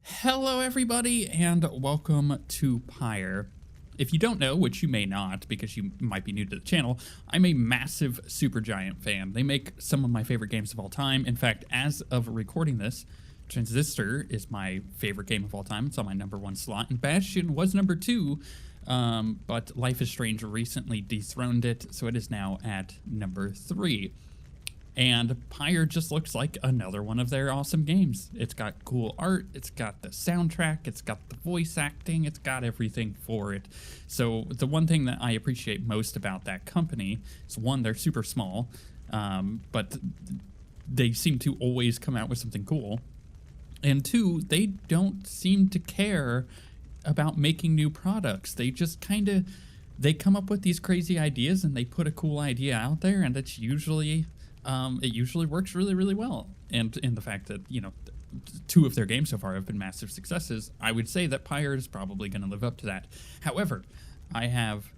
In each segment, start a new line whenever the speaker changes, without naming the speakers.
Hello everybody and welcome to Pyre. If you don't know, which you may not because you might be new to the channel, I'm a massive Supergiant fan. They make some of my favorite games of all time. In fact, as of recording this, Transistor is my favorite game of all time. It's on my #1 slot, and Bastion was #2, but Life is Strange recently dethroned it, so it is now at #3. And Pyre just looks like another one of their awesome games. It's got cool art, it's got the soundtrack, it's got the voice acting, it's got everything for it. So the one thing that I appreciate most about that company is, one, they're super small, but they seem to always come out with something cool. And two, they don't seem to care about making new products. They just they come up with these crazy ideas and they put a cool idea out there, and it's usually... it usually works really, really well. And in the fact that, you know, 2 of their games so far have been massive successes, I would say that Pyre is probably going to live up to that. However, I have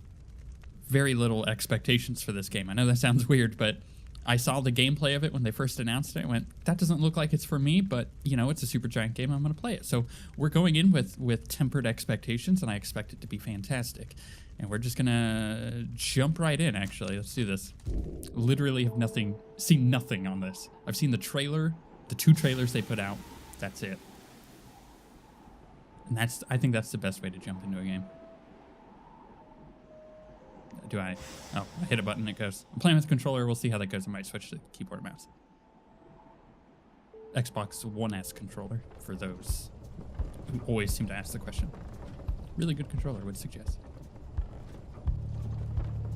very little expectations for this game. I know that sounds weird, but I saw the gameplay of it when they first announced it. I went, that doesn't look like it's for me, but, you know, it's a Supergiant game. I'm going to play it. So we're going in with tempered expectations, and I expect it to be fantastic. And we're just gonna jump right in, actually. Let's do this. Literally have seen nothing on this. I've seen the trailer, the 2 trailers they put out. That's it. And I think that's the best way to jump into a game. Oh, I hit a button, it goes. I'm playing with the controller, we'll see how that goes. I might switch to keyboard and mouse. Xbox One S controller, for those who always seem to ask the question. Really good controller, would suggest.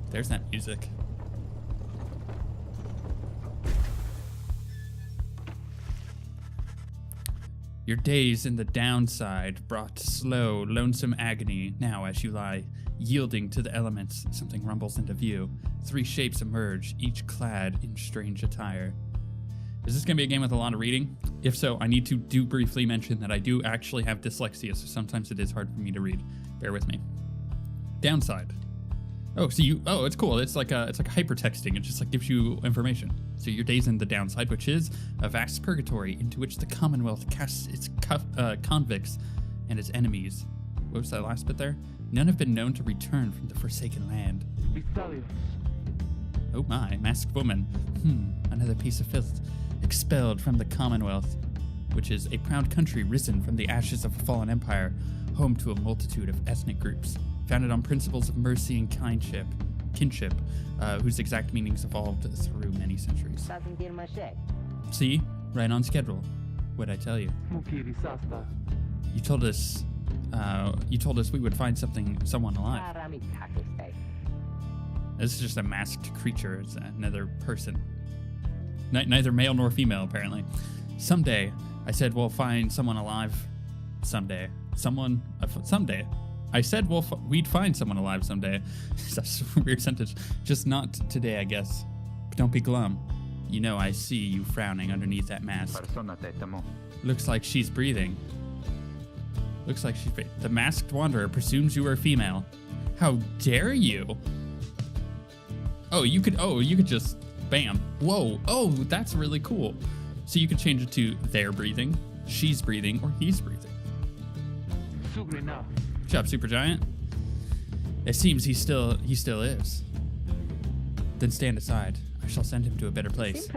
There's that music. Your days in the downside brought slow, lonesome agony. Now, as you lie, yielding to the elements, something rumbles into view. 3 shapes emerge, each clad in strange attire. Is this going to be a game with a lot of reading? If so, I need to briefly mention that I do actually have dyslexia, so sometimes it is hard for me to read. Bear with me. Downside. Oh, so it's cool. It's like hypertexting. It just like gives you information. So your days in the downside, which is a vast purgatory into which the Commonwealth casts its convicts and its enemies. What was that last bit there? None have been known to return from the forsaken land. Oh my, masked woman. Another piece of filth. Expelled from the Commonwealth, which is a proud country risen from the ashes of a fallen empire, home to a multitude of ethnic groups. Founded on principles of mercy and kinship, whose exact meanings evolved through many centuries. See? Right on schedule. What'd I tell you? You told us we would find someone alive. This is just a masked creature. It's another person. Neither male nor female, apparently. Someday, I said we'll find someone alive. Someday. Someday. I said we'd find someone alive someday. That's a weird sentence. Just not today, I guess. Don't be glum. You know I see you frowning underneath that mask. Looks like she's breathing. The masked wanderer presumes you are female. How dare you? You could just bam. Whoa. Oh, that's really cool. So you could change it to they're breathing, she's breathing, or he's breathing. Good job, Supergiant. It seems he still is. Then stand aside. I shall send him to a better place.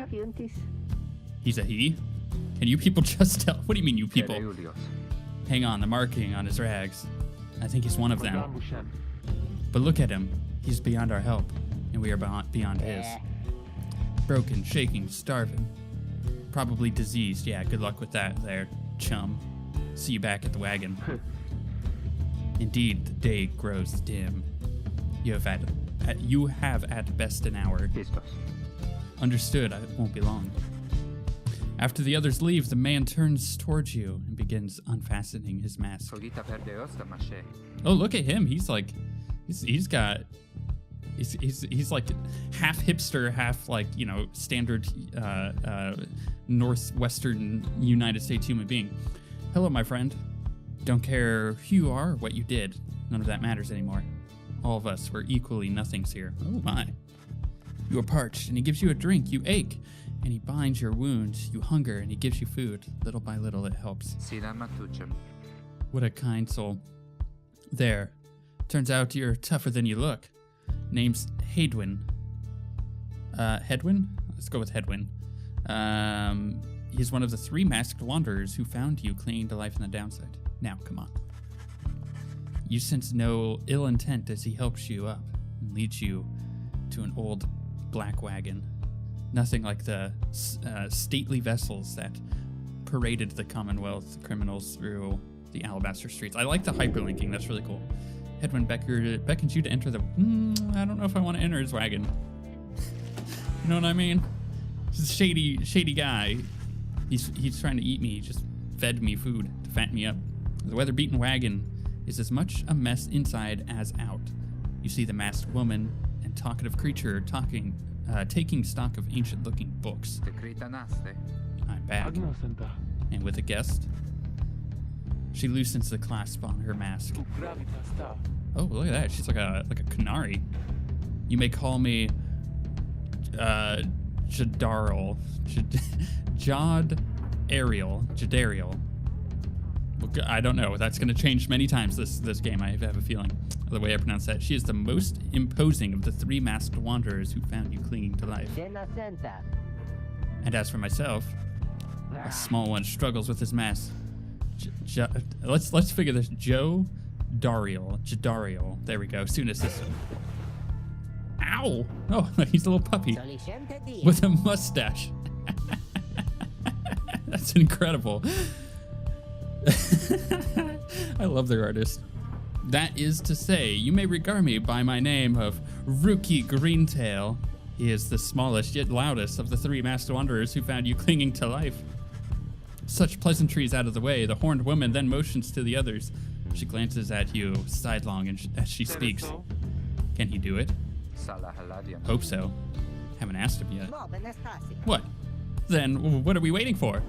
He's a he? Can you people just tell? What do you mean, you people? Hang on, the marking on his rags. I think he's one of them. But look at him. He's beyond our help, and we are beyond his. Broken, shaking, starving. Probably diseased. Yeah, good luck with that there, chum. See you back at the wagon. Indeed, the day grows dim. You have at best an hour. Understood, it won't be long. After the others leave, the man turns towards you and begins unfastening his mask. Oh, look at him. He's like, he's like half hipster, half like, you know, standard northwestern United States human being. Hello, my friend. Don't care who you are or what you did. None of that matters anymore. All of us, we're equally nothings here. Oh my. You are parched, and he gives you a drink. You ache, and he binds your wounds. You hunger, and he gives you food. Little by little, it helps. What a kind soul. There. Turns out you're tougher than you look. Name's Hadwin. Hedwin? Let's go with Hedwin. He's one of the 3 masked wanderers who found you clinging to life in the downside. Now, come on. You sense no ill intent as he helps you up and leads you to an old black wagon. Nothing like the stately vessels that paraded the Commonwealth criminals through the alabaster streets. I like the hyperlinking. That's really cool. Hedwin beckons you to enter the... I don't know if I want to enter his wagon. You know what I mean? He's a shady guy. He's trying to eat me. He just fed me food to fatten me up. The weather-beaten wagon is as much a mess inside as out. You see the masked woman and talkative creature taking stock of ancient-looking books. I'm back. And with a guest, she loosens the clasp on her mask. Oh, look at that. She's like a canary. You may call me Jadariel. Jadariel. I don't know. That's going to change many times this game. I have a feeling of the way I pronounce that. She is the most imposing of the 3 masked wanderers who found you clinging to life. And as for myself, a small one struggles with his mask. Let's figure this. Jadariel. There we go. Student assistant. Ow! Oh, he's a little puppy with a mustache. That's incredible. I love their artist. That is to say, you may regard me by my name of Rookie Greentail. He is the smallest yet loudest of the 3 masked wanderers who found you clinging to life. Such pleasantries out of the way, the horned woman then motions to the others. She glances at you sidelong as she speaks. Can he do it? Hope so. Haven't asked him yet. What? Then what are we waiting for?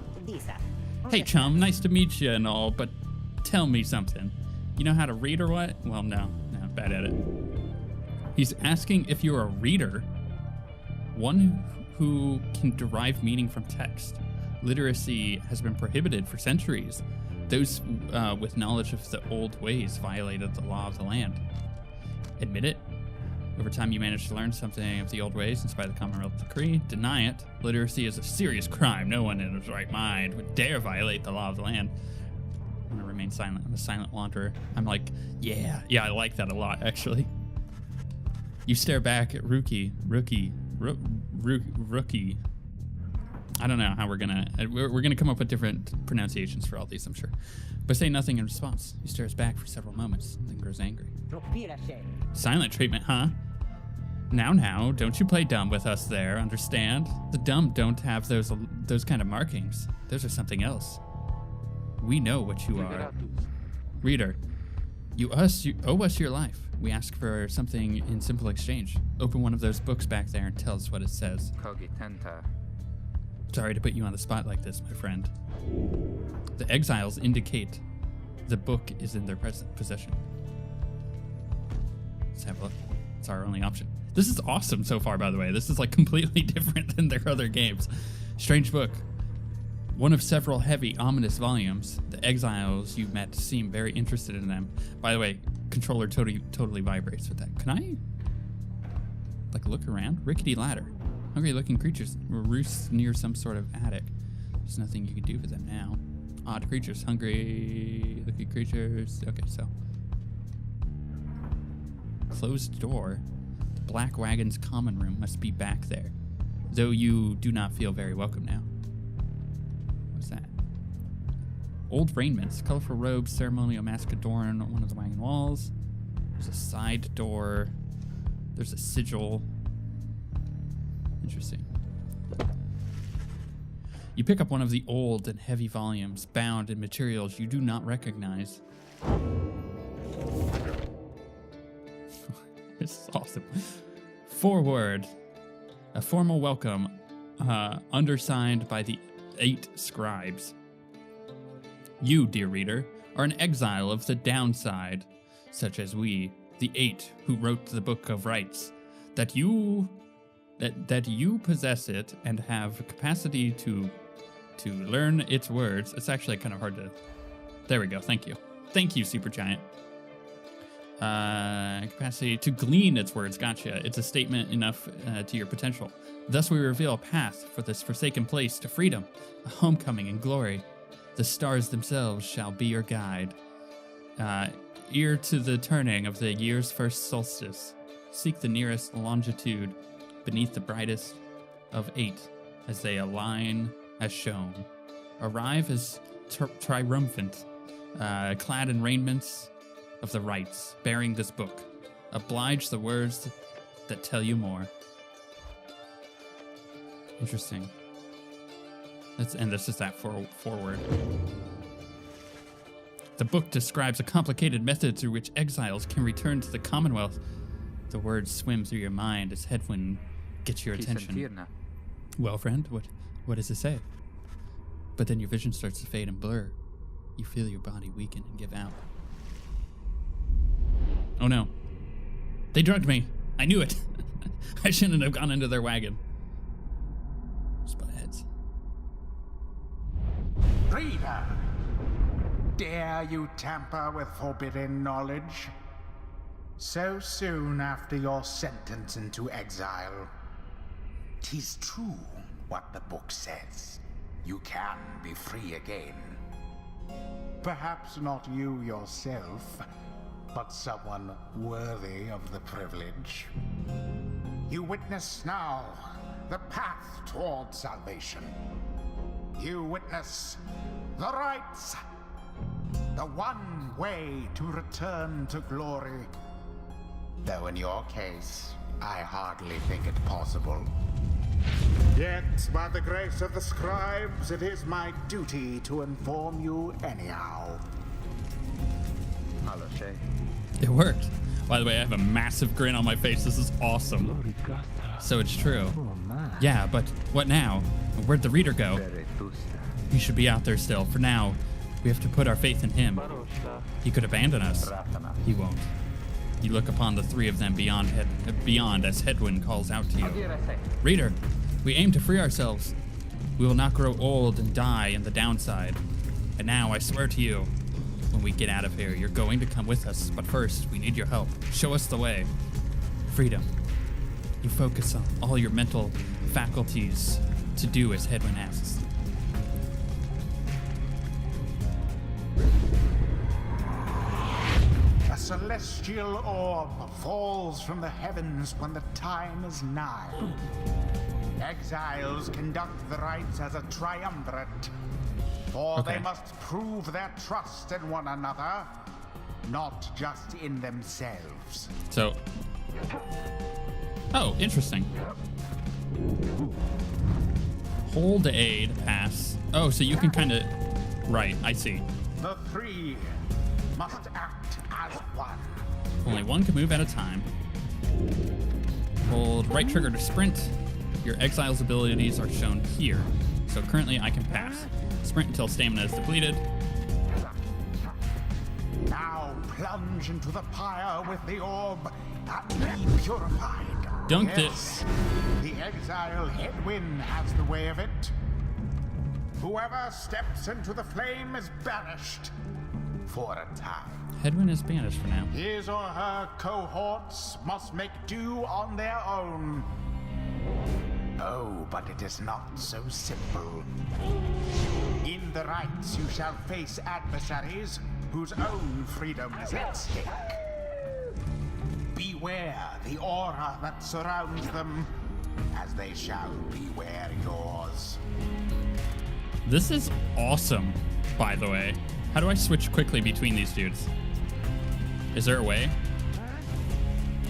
Hey chum, nice to meet you and all, but tell me something. You know how to read or what? Well, no, bad at it. He's asking if you're a reader. One who can derive meaning from text. Literacy has been prohibited for centuries. Those with knowledge of the old ways violated the law of the land. Admit it. Over time, you managed to learn something of the old ways in spite of the Commonwealth decree. Deny it. Literacy is a serious crime. No one in his right mind would dare violate the law of the land. I'm gonna remain silent. I'm a silent wanderer. I'm like, yeah, I like that a lot, actually. You stare back at Rookie. I don't know how we're gonna come up with different pronunciations for all these, I'm sure. But say nothing in response. He stares back for several moments, then grows angry. Silent treatment, huh? Now, don't you play dumb with us there, understand? The dumb don't have those kind of markings. Those are something else. We know what you are. Reader, you owe us your life. We ask for something in simple exchange. Open one of those books back there and tell us what it says. Sorry to put you on the spot like this, my friend. The Exiles indicate the book is in their possession. Let's have a look. It's our only option. This is awesome so far, by the way. This is like completely different than their other games. Strange book. One of several heavy, ominous volumes. The Exiles you met seem very interested in them. By the way, controller totally vibrates with that. Can I like look around? Rickety ladder. Hungry-looking creatures roost near some sort of attic. There's nothing you can do for them now. Odd creatures, hungry-looking creatures. Okay, so closed door. The black wagon's common room must be back there, though you do not feel very welcome now. What's that? Old raiments, colorful robes, ceremonial mask adorn on one of the wagon walls. There's a side door. There's a sigil. Interesting. You pick up one of the old and heavy volumes, bound in materials you do not recognize. This is awesome. Forward. A formal welcome, undersigned by the 8 scribes. You, dear reader, are an exile of the downside, such as we, the 8 who wrote the Book of Rites. That you that you possess it and have capacity to learn its words. It's actually kind of hard to... There we go. Thank you. Thank you, Supergiant. Capacity to glean its words. Gotcha. It's a statement enough to your potential. Thus we reveal a path for this forsaken place to freedom, a homecoming and glory. The stars themselves shall be your guide. Ear to the turning of the year's first solstice. Seek the nearest longitude beneath the brightest of 8 as they align as shown. Arrive as triumphant, clad in raiments of the rites, bearing this book. Oblige the words that tell you more. Interesting. And this is that forward. The book describes a complicated method through which exiles can return to the Commonwealth. The words swim through your mind as Hedwyn gets your attention. Well, friend, what does it say? But then your vision starts to fade and blur. You feel your body weaken and give out. Oh no. They drugged me. I knew it. I shouldn't have gone into their wagon. Spot heads.
Reader! Dare you tamper with forbidden knowledge? So soon after your sentence into exile. 'Tis true what the book says. You can be free again. Perhaps not you yourself, but someone worthy of the privilege. You witness now the path toward salvation. You witness the rites, the one way to return to glory. Though in your case, I hardly think it possible. Yet, by the grace of the scribes, it is my duty to inform you anyhow.
It worked. By the way, I have a massive grin on my face. This is awesome. So it's true. Yeah, but what now? Where'd the reader go? He should be out there still. For now, we have to put our faith in him. He could abandon us. He won't. You look upon the three of them beyond as Hedwyn calls out to you. Reader, we aim to free ourselves. We will not grow old and die in the downside. And now, I swear to you, when we get out of here, you're going to come with us. But first, we need your help. Show us the way. Freedom. You focus on all your mental faculties to do as Hedwyn asks.
A celestial orb falls from the heavens when the time is nigh. Exiles conduct the rites as a triumvirate, for they must prove their trust in one another, not just in themselves.
So, oh, interesting. Hold aid, pass. Oh, so you can kind of, right, I see.
The three must act as one.
Only one can move at a time. Hold right trigger to sprint. Your exile's abilities are shown here. So currently I can pass. Sprint until stamina is depleted.
Now plunge into the pyre with the orb and be purified.
Dunked
yes, the exile Hedwyn has the way of it. Whoever steps into the flame is banished for a time.
Hedwyn is banished for now.
His or her cohorts must make do on their own. Oh, but it is not so simple. In the rites, you shall face adversaries whose own freedom is at stake. Beware the aura that surrounds them, as they shall beware yours.
This is awesome, by the way. How do I switch quickly between these dudes? Is there a way?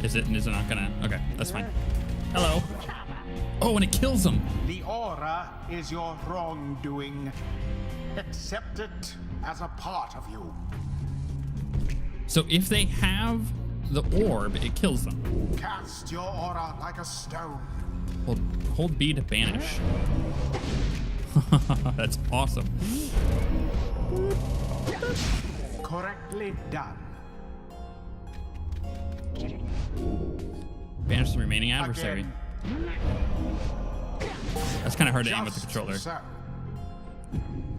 Is it not gonna? Okay, that's fine. Hello. Oh, and it kills them.
The aura is your wrongdoing. Accept it as a part of you.
So if they have the orb, it kills them.
Cast your aura like a stone.
Hold B to banish. That's awesome.
Correctly done.
Banish the remaining adversary.
Again,
That's kind of hard to aim with the controller.
So.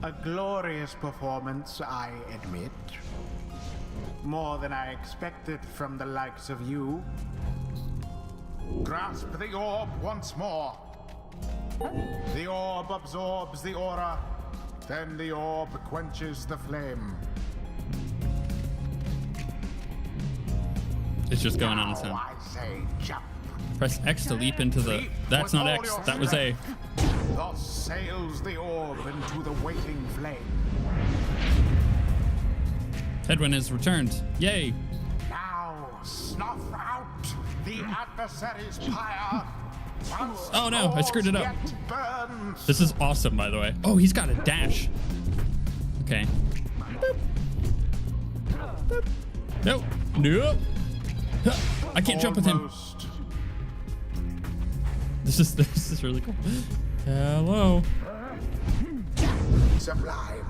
A glorious performance, I admit. More than I expected from the likes of you. Grasp the orb once more. The orb absorbs the aura, then the orb quenches the flame.
It's just going on its own.
I say jump.
Press X to leap into the... That's not X, that was A.
Thus sails the orb into the waiting flame.
Headwind has returned. Yay!
Now snuff out the adversary's pyre.
Oh no, I screwed it up.
Burns.
This is awesome, by the way. Oh, he's got a dash. Okay. Boop. Boop. Nope. Nope. I can't jump with him.
Almost.
This is really cool. Hello.
Sublime.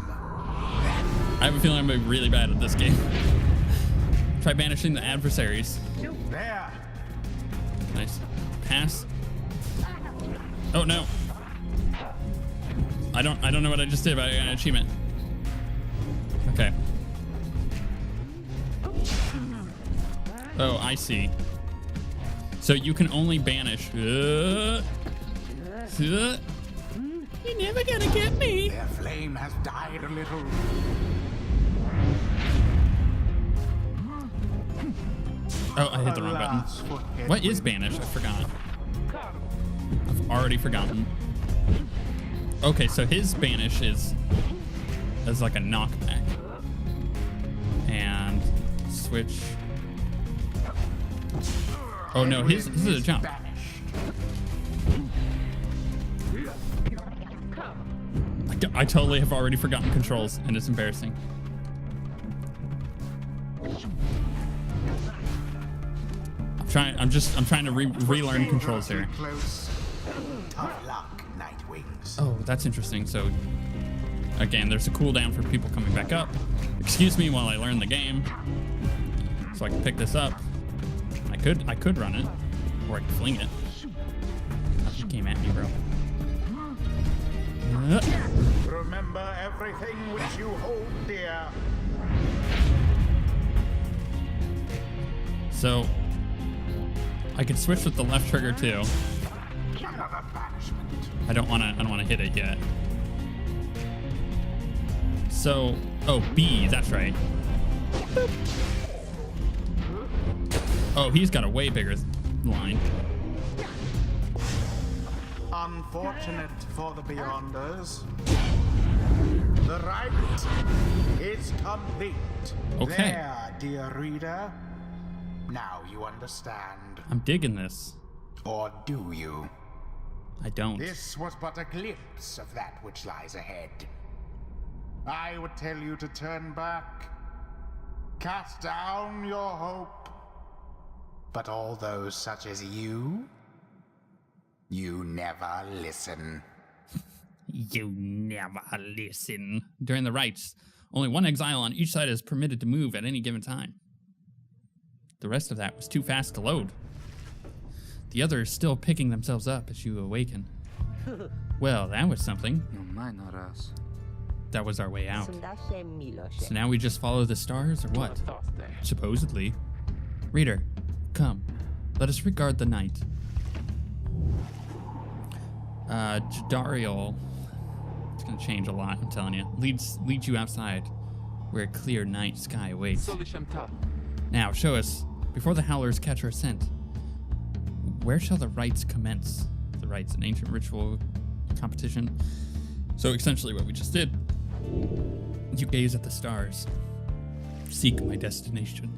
I have a feeling I'm gonna be really bad at this game. Try banishing the adversaries.
There.
Nice. Pass. Oh no. I don't know what I just did, but I got an achievement. Okay. Oh, I see. So you can only banish. You're never gonna get me.
Their flame has died a little.
Oh, I hit the wrong button. What is banish? I forgot. I've already forgotten. Okay, so his banish is like a knockback. And switch. Oh no, his is a jump. I totally have already forgotten controls, and it's embarrassing. I'm trying to relearn controls here.
Tough luck, Nightwings.
Oh, that's interesting. So, again, there's a cooldown for people coming back up. Excuse me while I learn the game. So I can pick this up. I could run it, or I could fling it. She came at me, bro.
Remember everything which you hold dear.
So I could switch with the left trigger too.
Another banishment.
I don't wanna hit it yet. So, oh, B, that's right. Boop. Oh, he's got a way bigger line.
Unfortunate for the Beyonders. The Rite is complete.
Okay.
There, dear reader. Now you understand.
I'm digging this.
Or do you?
I don't.
This was but a glimpse of that which lies ahead. I would tell you to turn back, cast down your hope. But all those such as you never listen.
You never listen. During the rites, only one exile on each side is permitted to move at any given time. The rest of that was too fast to load. The others still picking themselves up as you awaken. Well, that was something. That was our way out. So now we just follow the stars, or what? Supposedly. Reader, come. Let us regard the night. Jadariel, it's gonna change a lot, I'm telling you. Leads you outside, where a clear night sky awaits. Now, show us, before the Howlers catch our scent, where shall the rites commence? The rites, an ancient ritual competition. So essentially what we just did, you gaze at the stars, seek my destination.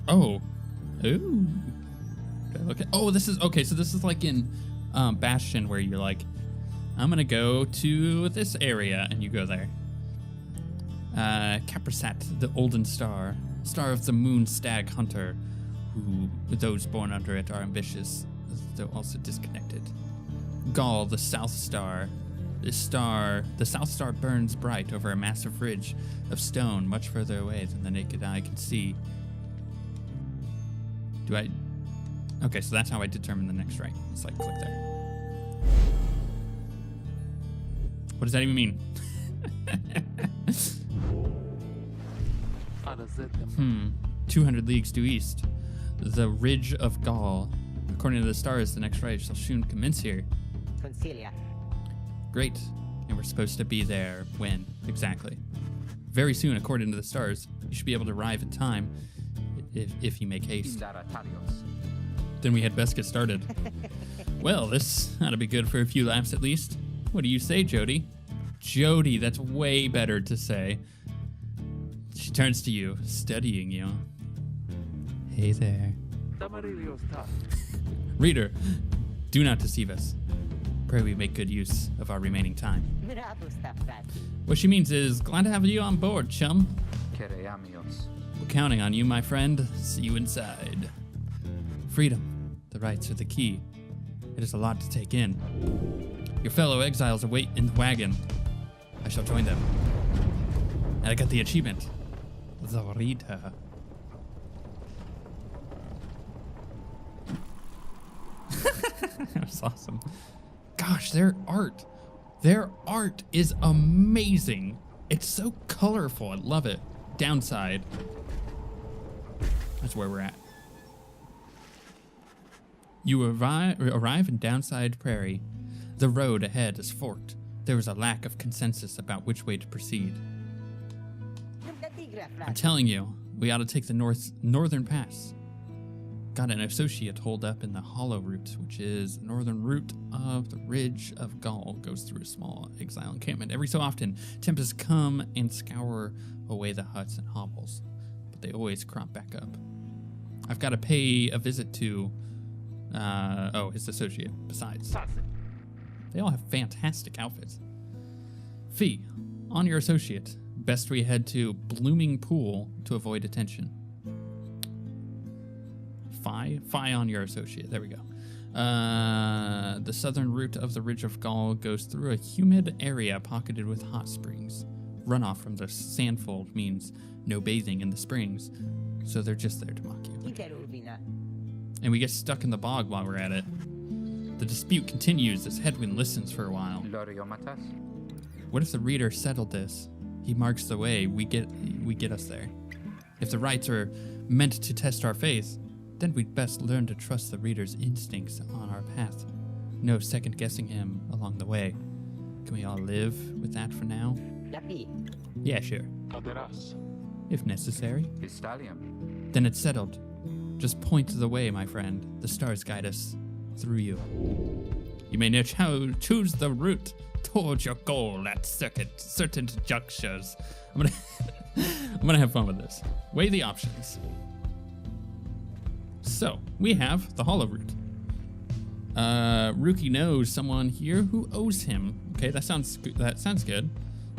Oh. Ooh. Okay. Oh, this is okay. So this is like in Bastion, where you're like, I'm gonna go to this area, and you go there. Caprasat, the Olden Star, star of the Moon Stag Hunter, who those born under it are ambitious, though also disconnected. Gaul, the South Star. The South Star burns bright over a massive ridge of stone, much further away than the naked eye can see. Okay, so that's how I determine the next rite. It's like click there. What does that even mean? 200 leagues due east. The Ridge of Gaul. According to the stars, the next rite shall soon commence here.
Concilia.
Great. And we're supposed to be there when? Exactly. Very soon, according to the stars. You should be able to arrive in time if you make haste. Then we had best get started. Well, this ought to be good for a few laps at least. What do you say, Jody? Jody, that's way better to say. She turns to you, studying you. Hey there. Reader, do not deceive us. Pray we make good use of our remaining time. What she means is, glad to have you on board, chum. We're counting on you, my friend. See you inside. Freedom. The rites are the key. It is a lot to take in. Your fellow exiles await in the wagon. I shall join them. And I got the achievement. The Rite. That's awesome. Gosh, their art is amazing. It's so colorful. I love it. Downside. That's where we're at. You arrive in Downside Prairie. The road ahead is forked. There is a lack of consensus about which way to proceed. I'm telling you, we ought to take the northern pass. Got an associate holed up in the hollow route, which is the northern route of the Ridge of Gaul. Goes through a small exile encampment. Every so often, tempests come and scour away the huts and hovels, but they always crop back up. I've got to pay a visit to, his associate, besides. They all have fantastic outfits. Fee, on your associate. Best we head to Blooming Pool to avoid attention. Phi on your associate. There we go. The southern route of the Ridge of Gaul goes through a humid area pocketed with hot springs. Runoff from the sandfold means no bathing in the springs, so they're just there to mock you. And we get stuck in the bog while we're at it. The dispute continues as Hedwin listens for a while. What if the reader settled this? He marks the way. We get us there. If the rites are meant to test our faith, then we'd best learn to trust the reader's instincts on our path. No second guessing him along the way. Can we all live with that for now? Yeah, sure. If necessary. Then it's settled. Just point the way, my friend. The stars guide us through you. You may now choose the route towards your goal at certain junctures. I'm gonna have fun with this. Weigh the options. So we have the hollow route. Rookie knows someone here who owes him. Okay, that sounds good.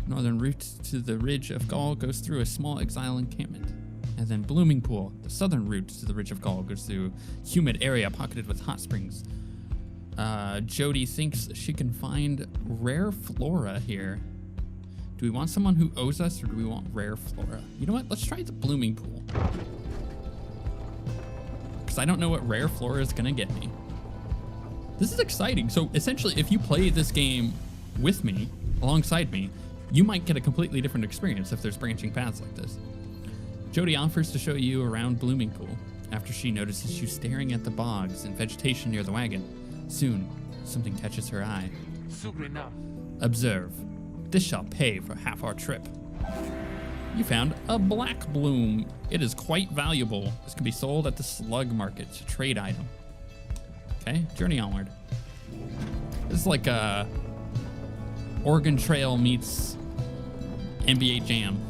Northern route to the Ridge of Gaul goes through a small exile encampment. And then Blooming Pool, the southern route to the Ridge of Gaul, goes through humid area pocketed with hot springs. Jody thinks she can find rare flora here. Do we want someone who owes us, or do we want rare flora? You know what? Let's try the Blooming Pool. Because I don't know what rare flora is going to get me. This is exciting. So essentially, if you play this game with me, alongside me, you might get a completely different experience if there's branching paths like this. Jody offers to show you around Blooming Pool after she notices you staring at the bogs and vegetation near the wagon. Soon, something catches her eye. Observe. This shall pay for half our trip. You found a black bloom. It is quite valuable. This can be sold at the slug market. It's a trade item. Okay, journey onward. This is like a Oregon Trail meets NBA Jam.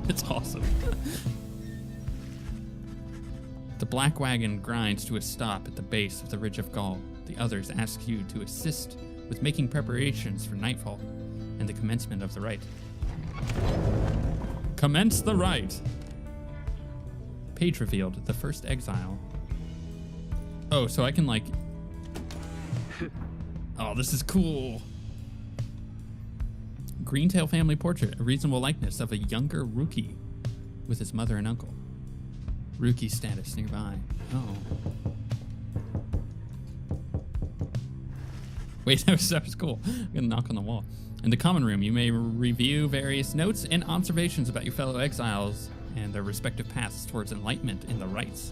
It's awesome. The black wagon grinds to a stop at the base of the Ridge of Gaul. The others ask you to assist with making preparations for nightfall and the commencement of the rite. Commence the rite. Page revealed, the first exile. Oh, so I can like... Oh, this is cool. Greentail family portrait, a reasonable likeness of a younger rookie with his mother and uncle. Rookie status nearby. Oh. Wait, that was cool. I'm gonna knock on the wall. In the common room, you may review various notes and observations about your fellow exiles and their respective paths towards enlightenment in the rites.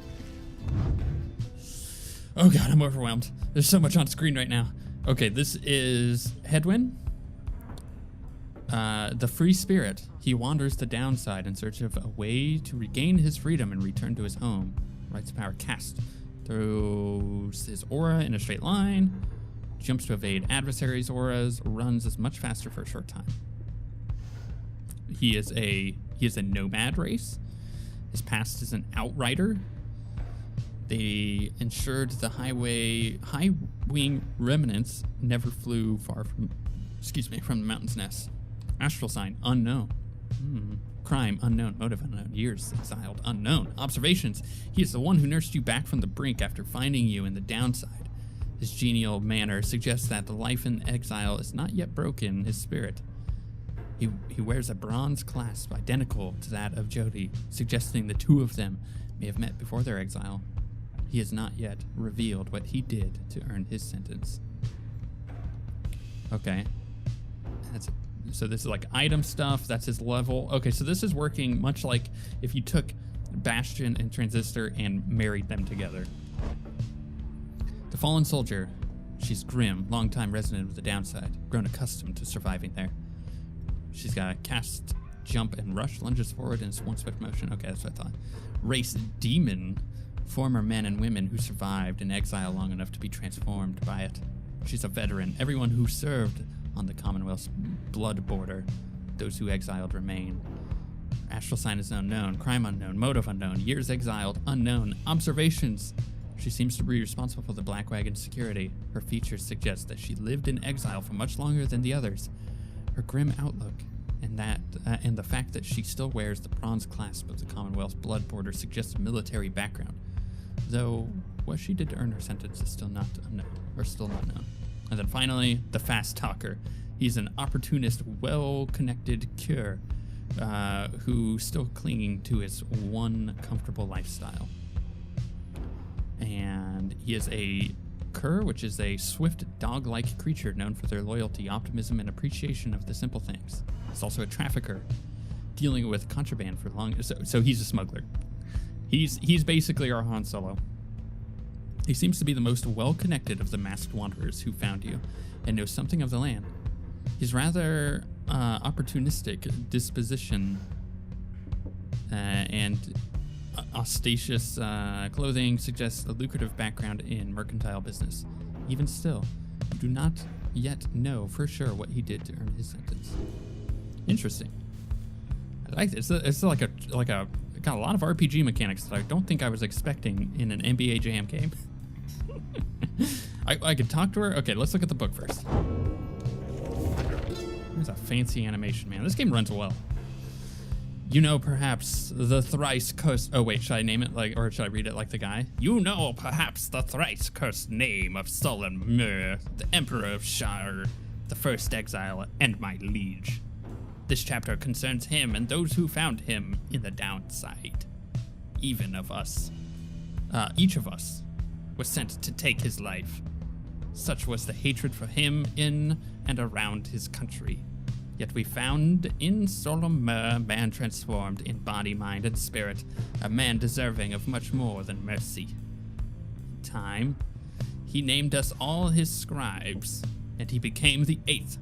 Oh god, I'm overwhelmed. There's so much on screen right now. Okay, this is Hedwyn. The free spirit. He wanders the downside in search of a way to regain his freedom and return to his home. Rites power cast. Throws his aura in a straight line. Jumps to evade adversaries' auras. Runs as much faster for a short time. He is a nomad race. His past is an outrider. They ensured the high-wing remnants never flew far from the mountain's nest. Astral sign, unknown. Crime, unknown. Motive, unknown. Years, exiled, unknown. Observations, he is the one who nursed you back from the brink after finding you in the downside. His genial manner suggests that the life in exile is not yet broken, his spirit. He wears a bronze clasp identical to that of Jody, suggesting the two of them may have met before their exile. He has not yet revealed what he did to earn his sentence. Okay. So this is like item stuff. That's his level. Okay, so this is working much like if you took Bastion and Transistor and married them together. The fallen soldier. She's grim, longtime resident of the downside, grown accustomed to surviving there. She's got a cast, jump, and rush, lunges forward in one swift motion. Okay, that's what I thought. Race demon. Former men and women who survived in exile long enough to be transformed by it. She's a veteran. Everyone who served on the Commonwealth's blood border. Those who exiled remain. Astral sign is unknown. Crime unknown. Motive unknown. Years exiled unknown. Observations. She seems to be responsible for the Black Wagon's security. Her features suggest that she lived in exile for much longer than the others. Her grim outlook and the fact that she still wears the bronze clasp of the Commonwealth's blood border suggests a military background. Though what she did to earn her sentence is still not known. And then finally, the fast talker. He's an opportunist, well-connected cure who's still clinging to his one comfortable lifestyle. And he is a cur, which is a swift dog-like creature known for their loyalty, optimism, and appreciation of the simple things. He's also a trafficker, dealing with contraband for long. So he's a smuggler. He's basically our Han Solo. He seems to be the most well-connected of the masked wanderers who found you, and knows something of the land. His rather opportunistic disposition and ostentatious clothing suggests a lucrative background in mercantile business. Even still, you do not yet know for sure what he did to earn his sentence. Interesting. I like this. It's like a got a lot of RPG mechanics that I don't think I was expecting in an NBA Jam game. I could talk to her. Okay, let's look at the book first. There's a fancy animation, man. This game runs well. You know, perhaps the thrice cursed... Oh, wait, should I name it like... Or should I read it like the guy? You know, perhaps the thrice cursed name of Sullen Myr, the Emperor of Shire, the first exile, and my liege. This chapter concerns him and those who found him in the downside. Each of us was sent to take his life. Such was the hatred for him in and around his country. Yet we found in Solemn Myr a man transformed in body, mind, and spirit, a man deserving of much more than mercy. In time, he named us all his scribes, and he became the 8th.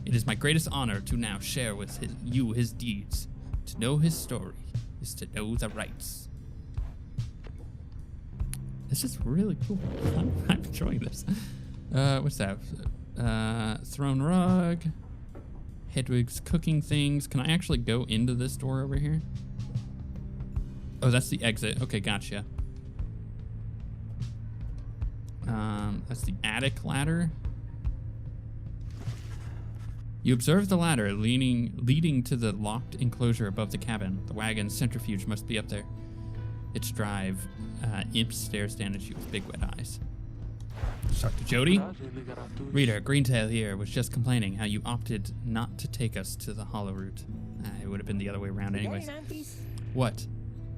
It is my greatest honor to now share with you his deeds. To know his story is to know the rites. This is really cool. I'm enjoying this. What's that? Throne rug. Hedwig's cooking things. Can I actually go into this door over here? Oh, that's the exit. Okay, gotcha. That's the attic ladder. You observe the ladder leading to the locked enclosure above the cabin. The wagon's centrifuge must be up there. Its drive, Imp stares down at you with big wet eyes. Talk to Jody? Reader, Greentail here was just complaining how you opted not to take us to the hollow route. It would have been the other way around anyways. What?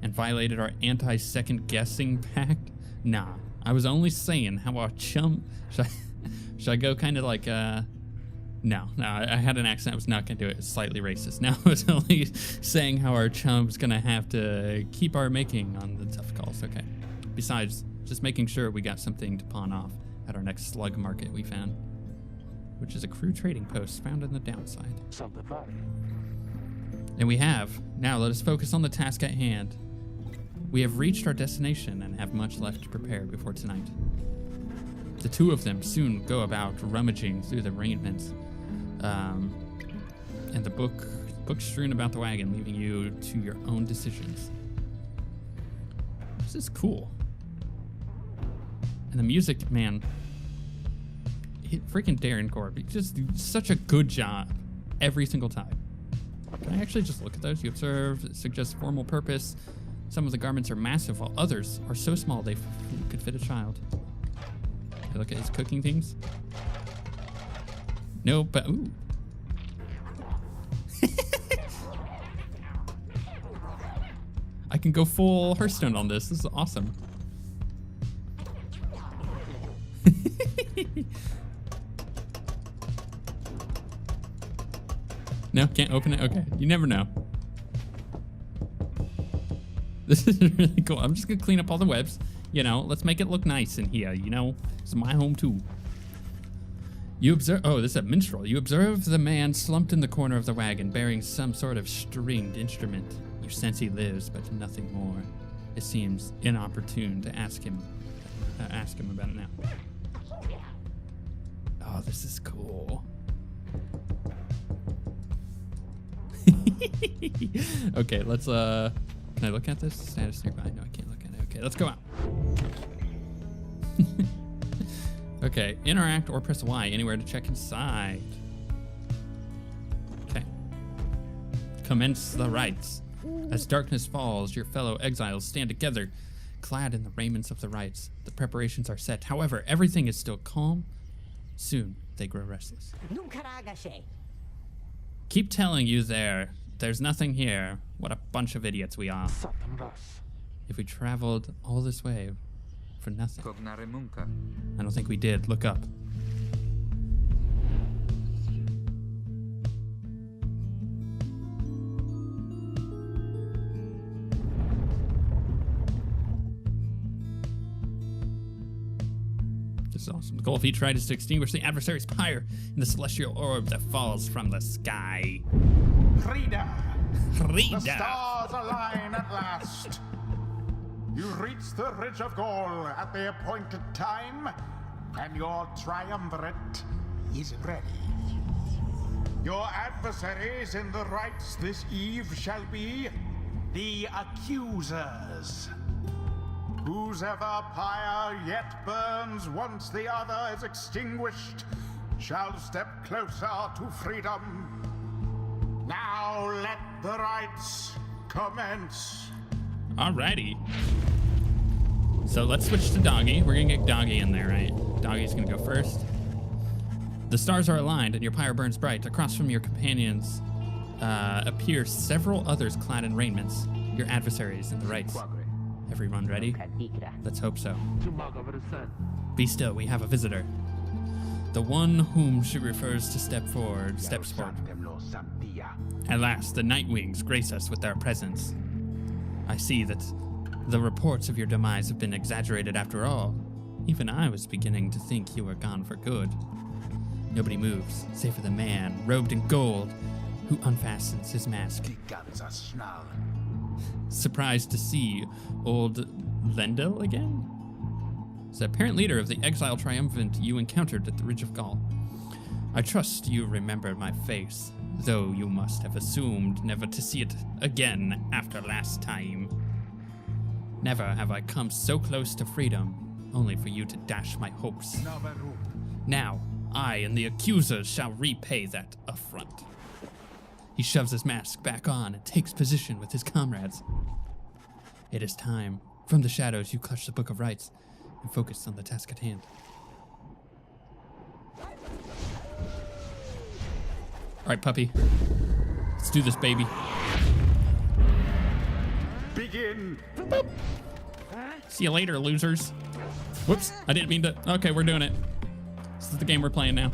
and violated our anti-second guessing pact? Nah, I was only saying how our chum... Should I go kind of like, No, I had an accent. I was not going to do it. It's slightly racist. Now I was only saying how our chum's going to have to keep our making on the tough calls. Okay. Besides, just making sure we got something to pawn off at our next slug market we found, which is a crew trading post found in the downside. And we have. Now let us focus on the task at hand. We have reached our destination and have much left to prepare before tonight. The two of them soon go about rummaging through the raiments, and the book strewn about the wagon, leaving you to your own decisions. This is cool. And the music, man, freaking Darren Corb, he just do such a good job every single time. Can I actually just look at those? You observe, it suggests formal purpose. Some of the garments are massive, while others are so small they could fit a child. Okay, look at his cooking things. No, but ooh. I can go full Hearthstone on this. This is awesome. No, can't open it? Okay, you never know. This is really cool. I'm just gonna clean up all the webs. You know, let's make it look nice in here, you know? It's my home too. You observe, oh, this is a minstrel. You observe the man slumped in the corner of the wagon, bearing some sort of stringed instrument. You sense he lives, but nothing more. It seems inopportune to ask him about it now. Oh, this is cool. Okay, let's, can I look at this? Status nearby. No, I can't look at it. Okay, let's go out. Okay, interact or press Y anywhere to check inside. Okay. Commence the rites. As darkness falls, your fellow exiles stand together, clad in the raiments of the rites. The preparations are set. However, everything is still calm. Soon, they grow restless. Keep telling you there's nothing here. What a bunch of idiots we are. If we traveled all this way for nothing. I don't think we did. Look up. This is awesome. The goal of each rite is to extinguish the adversary's pyre in the celestial orb that falls from the sky.
Freedom!
Freedom!
The stars align at last. You reach the Ridge of Gaul at the appointed time, and your triumvirate is ready. Your adversaries in the rites this eve shall be the accusers. Whose ever pyre yet burns once the other is extinguished shall step closer to freedom. Now let the rites commence.
Alrighty. So let's switch to Doggy. We're gonna get Doggy in there, right? Doggy's gonna go first. The stars are aligned and your pyre burns bright. Across from your companions appear several others clad in raiments, your adversaries in the rites. Everyone ready? Let's hope so. Be still, we have a visitor. The one whom she refers to steps forward. At last, the Nightwings grace us with their presence. I see that the reports of your demise have been exaggerated after all. Even I was beginning to think you were gone for good. Nobody moves, save for the man, robed in gold, who unfastens his mask. Surprised to see old Lendel again? The apparent leader of the Exile triumphant you encountered at the Ridge of Gaul. I trust you remember my face, though you must have assumed never to see it again after last time. Never have I come so close to freedom, only for you to dash my hopes. Now, I and the accusers shall repay that affront. He shoves his mask back on and takes position with his comrades. It is time. From the shadows, you clutch the Book of Rites and focus on the task at hand. All right, puppy. Let's do this, baby.
Begin
Boop. See you later, losers. Whoops, I didn't mean to. Okay, we're doing it. This is the game we're playing now.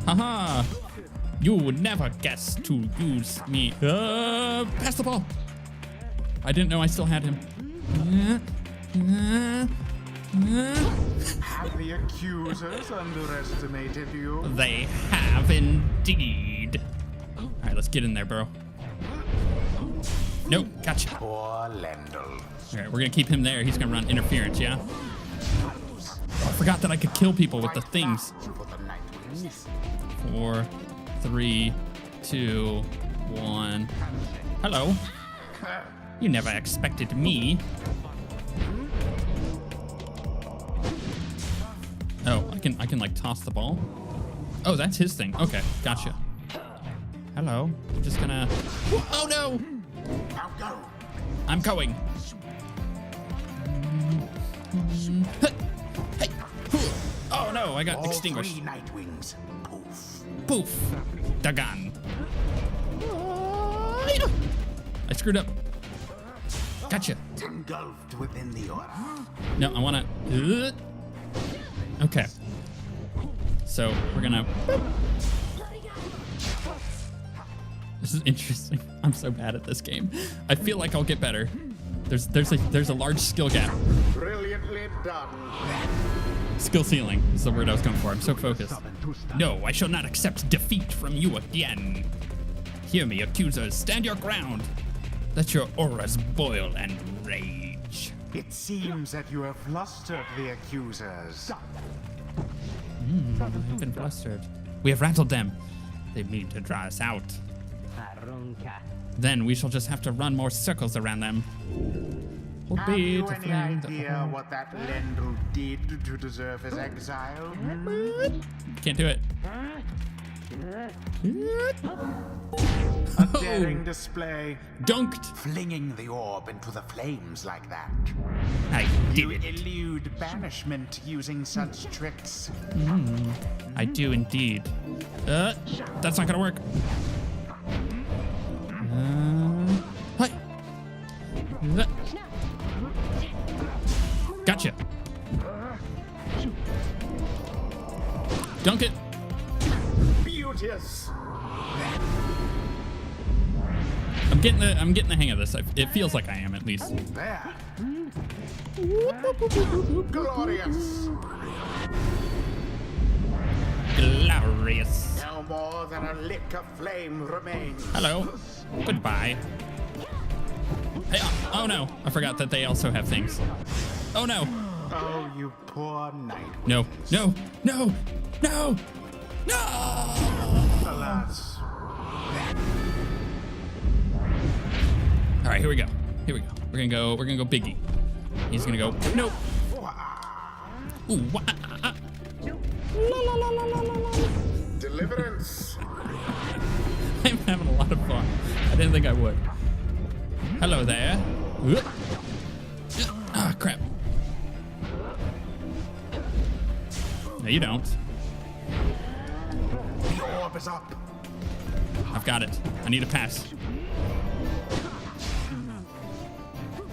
Haha. You would never guess to use me. Pass the ball. I didn't know I still had him.
Have the accusers underestimated you?
They have indeed. All right, let's get in there, bro. Nope, gotcha.
Poor Lendl.
All right, we're gonna keep him there. He's gonna run interference, yeah? Oh, I forgot that I could kill people with the things. 4, 3, 2, 1. Hello. You never expected me. Oh, I can like toss the ball. Oh, that's his thing. Okay, gotcha. Hello. I'm just gonna. Oh no!
Now go.
I'm going. Hey. Oh no, I got
All
extinguished.
3 Nightwings. Poof.
Poof. Dagon. I screwed up. Gotcha.
Engulfed within the aura.
No, I wanna. Okay. So we're gonna. This is interesting. I'm so bad at this game. I feel like I'll get better. There's a large skill gap.
Brilliantly done.
Skill ceiling is the word I was going for. I'm so focused. No, I shall not accept defeat from you again. Hear me, accusers. Stand your ground. Let your auras boil and rage.
It seems that you have flustered the accusers.
I've been flustered. We have rattled them. They mean to draw us out. Then we shall just have to run more circles around them.
Have you any idea what that Lendl did to deserve his exile?
Can't do it.
A daring display.
Dunked.
Flinging the orb into the flames like that.
I
You
did it.
elude banishment using such tricks.
I do indeed. That's not gonna work. Hi. Gotcha. Dunk it.
Beauteous.
I'm getting the hang of this. It feels like I am, at least.
There. Glorious.
Glorious.
No more than a lick of flame remains.
Hello. Goodbye. Hey, oh no. I forgot that they also have things. Oh no.
Oh, you poor knight.
No. No. No. No. No.
Alas.
All right, here we go. Here we go. We're gonna go biggie. He's gonna go. Nope. Ooh.
Deliverance.
I'm having a lot of fun. I didn't think I would. Hello there. Ah, crap. No, you don't.
The orb is up.
I've got it. I need a pass.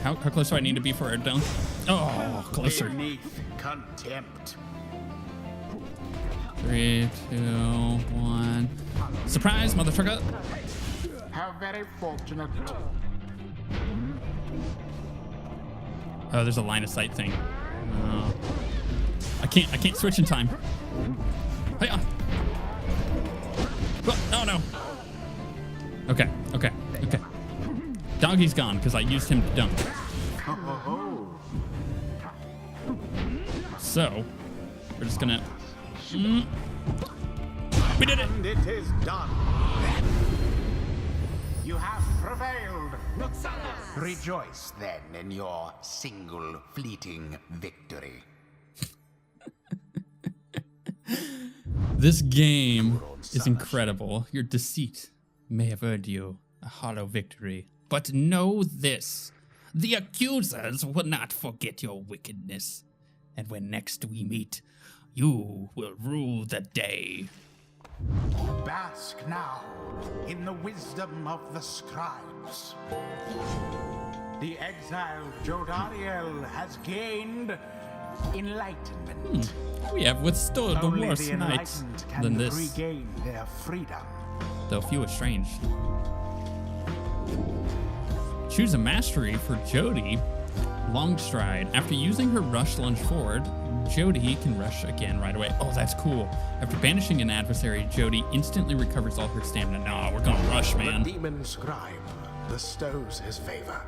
How close do I need to be for a dunk? Oh, closer.
Beneath contempt.
3, 2, 1. Surprise, motherfucker.
How very fortunate.
Oh, there's a line of sight thing. Oh. I can't switch in time. Hey, oh no. Okay. Doggy's gone because I used him to dunk. So, we're just gonna. We did it!
And it is done. You have prevailed. Rejoice then in your single fleeting victory.
This game is incredible. Your deceit may have earned you a hollow victory. But know this, the accusers will not forget your wickedness. And when next we meet, you will rule the day.
Bask now in the wisdom of the scribes. The exiled Jodariel has gained enlightenment.
We have withstood the
Only
worse
the
nights
enlightened can
than this,
regain their freedom.
though few estranged. Choose a mastery for Jody. Long stride. After using her rush lunge forward, Jody can rush again right away. Oh, that's cool. After banishing an adversary, Jody instantly recovers all her stamina. Nah, we're gonna rush, man.
The demon scribe bestows his favor.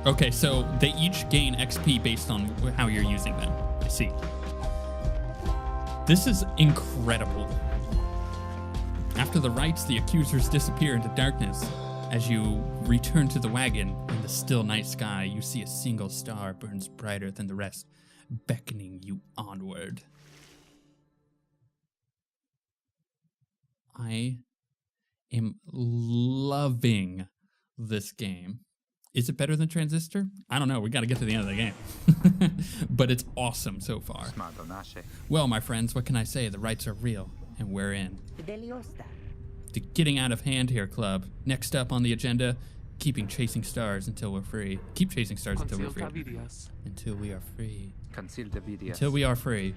Okay, so they each gain XP based on how you're using them. I see. This is incredible. After the rites, the accusers disappear into darkness. As you return to the wagon in the still night sky, you see a single star burns brighter than the rest, beckoning you onward. I am loving this game. Is it better than Transistor? I don't know. We got to get to the end of the game. But it's awesome so far. Well, my friends, what can I say? The rites are real, and we're in. The Getting Out of Hand Here Club. Next up on the agenda, keeping chasing stars until we're free. Keep chasing stars until we're free. Until we are free. Until we are free.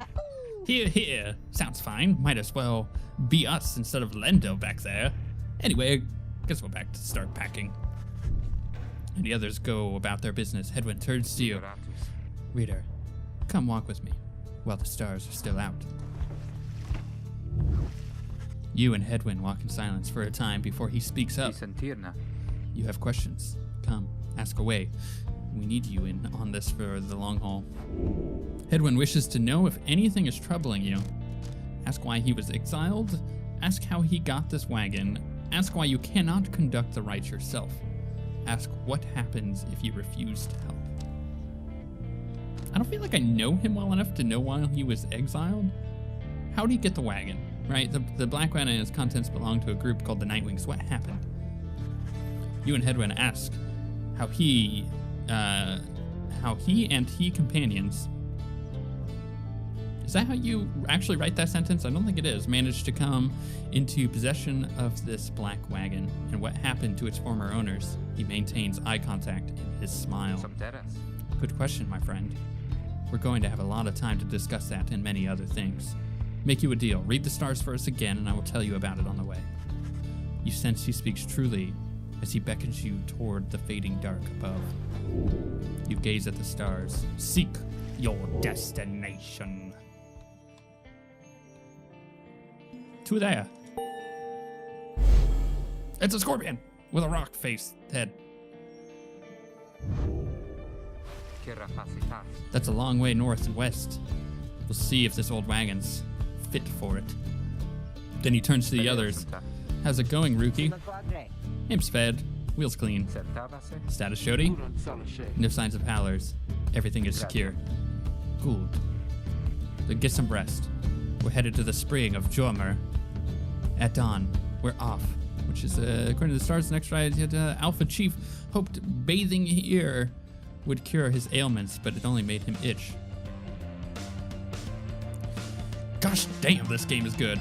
Here, here. Sounds fine. Might as well be us instead of Lendo back there. Anyway, guess we're back to start packing. And the others go about their business. Hedwyn turns to you. Reader, come walk with me while the stars are still out. You and Hedwyn walk in silence for a time before he speaks up. You have questions. Come, ask away. We need you in on this for the long haul. Hedwyn wishes to know if anything is troubling you. Ask why he was exiled. Ask how he got this wagon. Ask why you cannot conduct the rites yourself. Ask what happens if you refuse to help. I don't feel like I know him well enough to know why he was exiled. How did he get the wagon? Right, the Black Wagon and its contents belong to a group called the Nightwings. What happened? You and Hedwyn ask how he and he companions. Is that how you actually write that sentence? I don't think it is. Managed to come into possession of this black wagon, and what happened to its former owners. He maintains eye contact in his smile. Good question, my friend. We're going to have a lot of time to discuss that and many other things. Make you a deal. Read the stars for us again, and I will tell you about it on the way. You sense he speaks truly as he beckons you toward the fading dark above. You gaze at the stars. Seek your destination. To there. It's a scorpion with a rock-faced head. That's a long way north and west. We'll see if this old wagon's fit for it. Then he turns to the others. How's it going, rookie? Imp's fed. Wheels clean. Status Shody? No signs of howlers. Everything is secure. Good. Then get some rest. We're headed to the spring of Jormer. At dawn, we're off. Which is, according to the stars, the next ride, Alpha Chief hoped bathing here would cure his ailments, but it only made him itch. Gosh damn, this game is good.